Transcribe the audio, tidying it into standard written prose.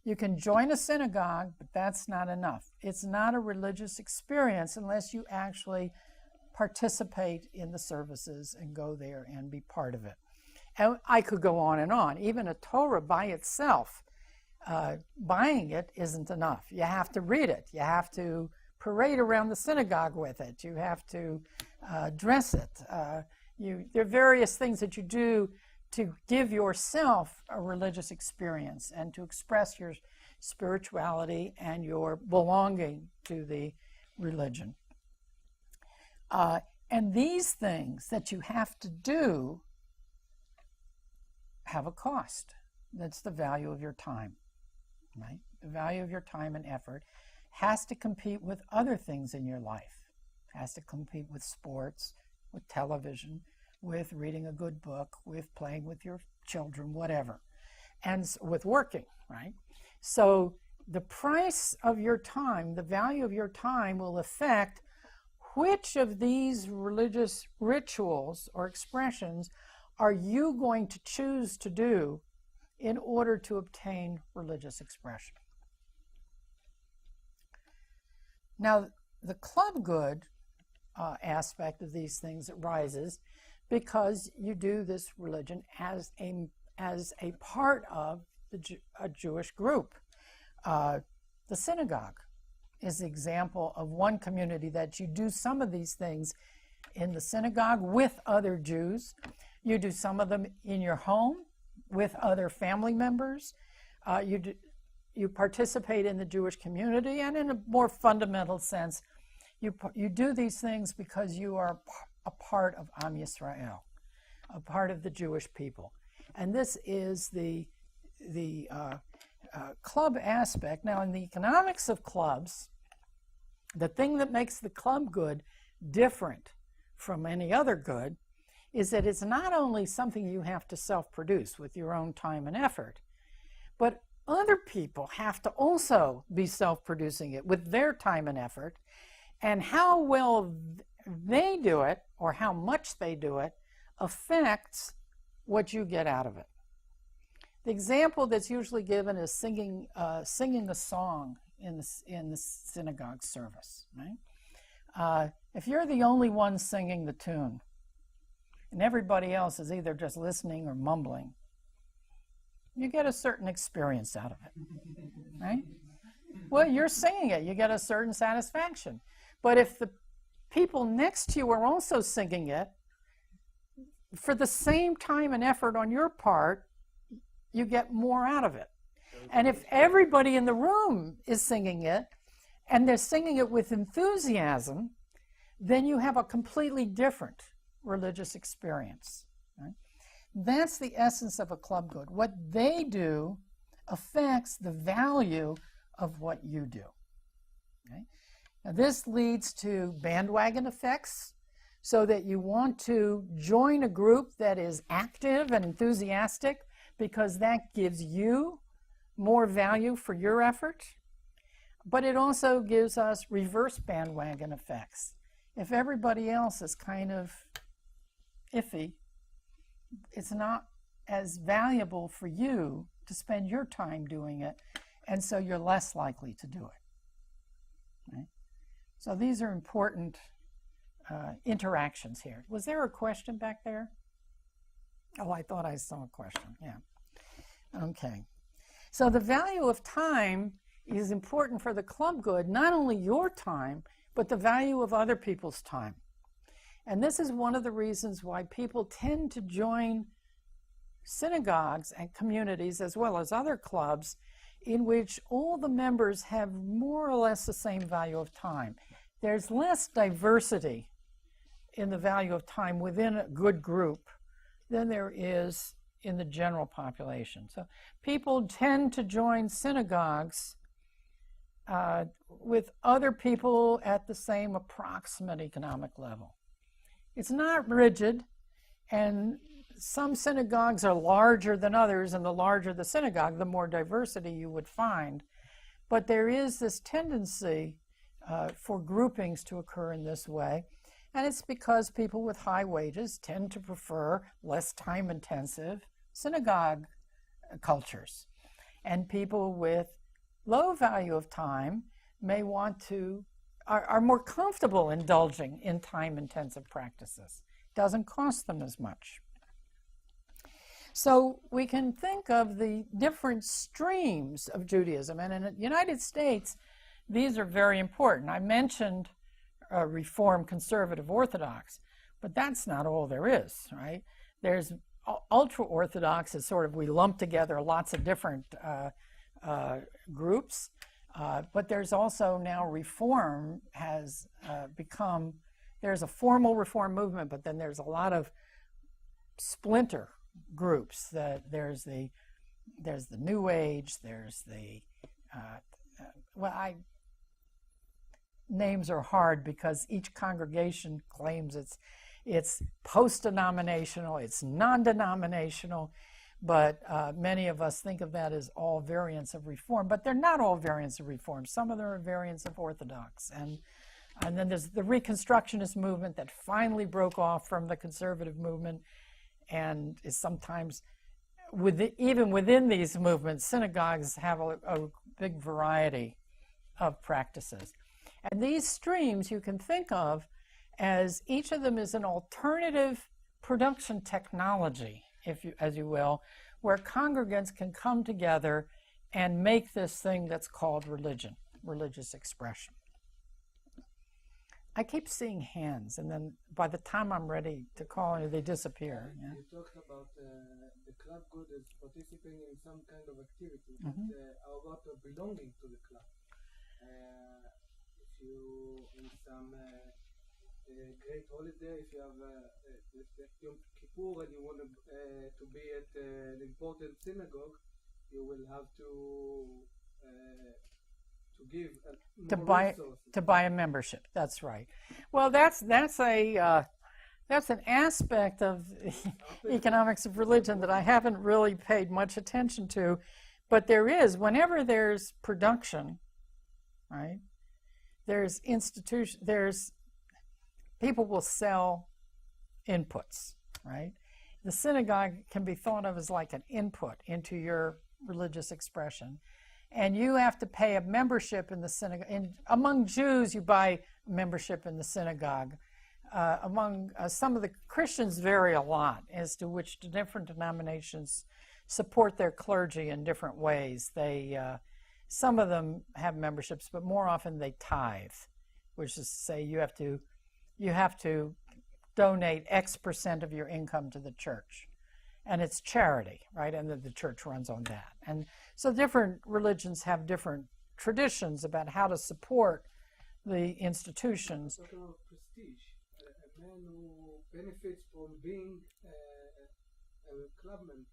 You can join a synagogue, but that's not enough. It's not a religious experience unless you actually participate in the services and go there and be part of it. And I could go on and on. Even a Torah by itself, buying it isn't enough. You have to read it. You have to parade around the synagogue with it. You have to dress it. There are various things that you do to give yourself a religious experience and to express your spirituality and your belonging to the religion. And these things that you have to do have a cost. That's the value of your time, right? The value of your time and effort has to compete with other things in your life. It has to compete with sports, with television, with reading a good book, with playing with your children, whatever, and with working, right? So the price of your time, the value of your time will affect which of these religious rituals or expressions are you going to choose to do in order to obtain religious expression. Now, the club good aspect of these things arises because you do this religion as a part of a Jewish group. The synagogue is an example of one community that you do some of these things in the synagogue with other Jews. You do some of them in your home with other family members. You participate in the Jewish community, and in a more fundamental sense, you do these things because you are a part of Am Yisrael, a part of the Jewish people. And this is the club aspect. Now, in the economics of clubs, the thing that makes the club good different from any other good is that it's not only something you have to self-produce with your own time and effort, but other people have to also be self-producing it with their time and effort, and how well they do it or how much they do it affects what you get out of it. The example that's usually given is singing a song in the synagogue service, right? If you're the only one singing the tune and everybody else is either just listening or mumbling, you get a certain experience out of it, right? Well, you're singing it, you get a certain satisfaction. But if the people next to you are also singing it, for the same time and effort on your part, you get more out of it. And if everybody in the room is singing it, and they're singing it with enthusiasm, then you have a completely different religious experience. Right? That's the essence of a club good. What they do affects the value of what you do. Okay? Now, this leads to bandwagon effects, so that you want to join a group that is active and enthusiastic because that gives you more value for your effort. But it also gives us reverse bandwagon effects. If everybody else is kind of iffy, it's not as valuable for you to spend your time doing it, and so you're less likely to do it. Right? So these are important interactions here. Was there a question back there? Oh, I thought I saw a question. Yeah. Okay. So the value of time is important for the club good, not only your time, but the value of other people's time. And this is one of the reasons why people tend to join synagogues and communities as well as other clubs in which all the members have more or less the same value of time. There's less diversity in the value of time within a good group than there is in the general population. So people tend to join synagogues with other people at the same approximate economic level. It's not rigid, and some synagogues are larger than others, and the larger the synagogue, the more diversity you would find. But there is this tendency for groupings to occur in this way, and it's because people with high wages tend to prefer less time-intensive synagogue cultures. And people with low value of time may want to, are more comfortable indulging in time-intensive practices. Doesn't cost them as much. So we can think of the different streams of Judaism. And in the United States, these are very important. I mentioned Reform, Conservative, Orthodox, but that's not all there is, right? There's ultra-Orthodox is sort of, we lump together lots of different groups, but there's also now Reform has become, there's a formal Reform movement, but then there's a lot of splinter groups. There's the New Age, there's the, names are hard because each congregation claims it's post-denominational, it's non-denominational, but many of us think of that as all variants of Reform, but they're not all variants of Reform. Some of them are variants of Orthodox. And then there's the Reconstructionist movement that finally broke off from the conservative movement and is sometimes, even within these movements, synagogues have a big variety of practices. And these streams you can think of as each of them is an alternative production technology, as you will, where congregants can come together and make this thing that's called religion, religious expression. I keep seeing hands, and then by the time I'm ready to call you, they disappear. Yeah? You talked about the club good as participating in some kind of activity. Mm-hmm. But how about belonging to the club? If you in some great holiday, if you have Yom Kippur and you want to be at an important synagogue, you will have to give to buy a membership. That's right. Well, that's an aspect of economics of religion that I haven't really paid much attention to, but there is, whenever there's production, right? There's people will sell inputs, right? The synagogue can be thought of as like an input into your religious expression. And you have to pay a membership in the synagogue. Among Jews, you buy membership in the synagogue. Among some of the Christians vary a lot as to which different denominations support their clergy in different ways. Some of them have memberships, but more often they tithe, which is to say you have to donate X percent of your income to the church. And it's charity, right? And the church runs on that. And so different religions have different traditions about how to support the institutions. Talking about prestige, a man who benefits from being a clubman